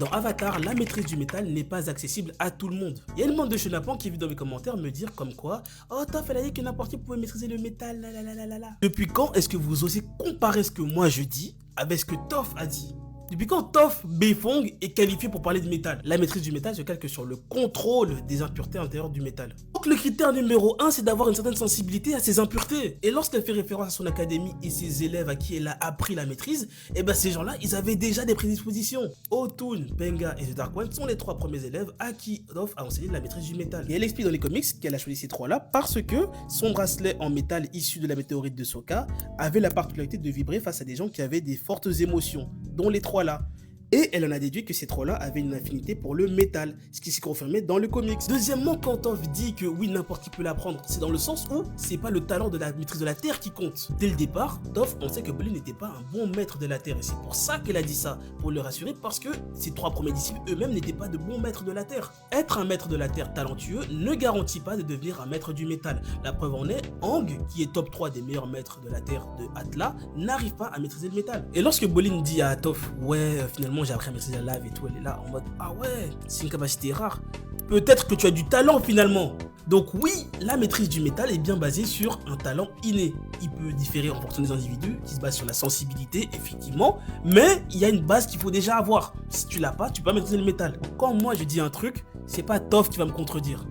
Dans Avatar, la maîtrise du métal n'est pas accessible à tout le monde. Il y a une bande de chenapans qui vit dans mes commentaires me dire comme quoi « Oh Toff, elle a dit que n'importe qui pouvait maîtriser le métal, la la la la la la. » Depuis quand est-ce que vous osez comparer ce que moi je dis avec ce que Toff a dit? Depuis quand Toff Beifong est qualifié pour parler de métal? La maîtrise du métal se calque sur le contrôle des impuretés intérieures du métal. Donc le critère numéro 1, c'est d'avoir une certaine sensibilité à ces impuretés. Et lorsqu'elle fait référence à son académie et ses élèves à qui elle a appris la maîtrise, et ben ces gens-là, ils avaient déjà des prédispositions. Otun, Benga et The Dark One sont les 3 premiers élèves à qui Toff a enseigné la maîtrise du métal. Et elle explique dans les comics qu'elle a choisi ces 3-là parce que son bracelet en métal issu de la météorite de Sokka avait la particularité de vibrer face à des gens qui avaient des fortes émotions, dont les 3 là. Et elle en a déduit que ces 3-là avaient une affinité pour le métal, ce qui s'est confirmé dans le comics. Deuxièmement, quand Toff dit que oui, n'importe qui peut l'apprendre, c'est dans le sens où c'est pas le talent de la maîtrise de la Terre qui compte. Dès le départ, Toff pensait que Bolin n'était pas un bon maître de la Terre, et c'est pour ça qu'elle a dit ça, pour le rassurer, parce que ses 3 premiers disciples eux-mêmes n'étaient pas de bons maîtres de la Terre. Être un maître de la Terre talentueux ne garantit pas de devenir un maître du métal. La preuve en est, Aang, qui est top 3 des meilleurs maîtres de la Terre de Atla, n'arrive pas à maîtriser le métal. Et lorsque Bolin dit à Toff, ouais, finalement j'ai appris à maîtriser la lave et tout, elle est là en mode, ah ouais, c'est une capacité rare. Peut-être que tu as du talent finalement. Donc oui, la maîtrise du métal est bien basée sur un talent inné. Il peut différer en fonction des individus, qui se base sur la sensibilité, effectivement, mais il y a une base qu'il faut déjà avoir. Si tu l'as pas, tu peux pas maîtriser le métal. Quand moi je dis un truc, c'est pas Toff qui va me contredire.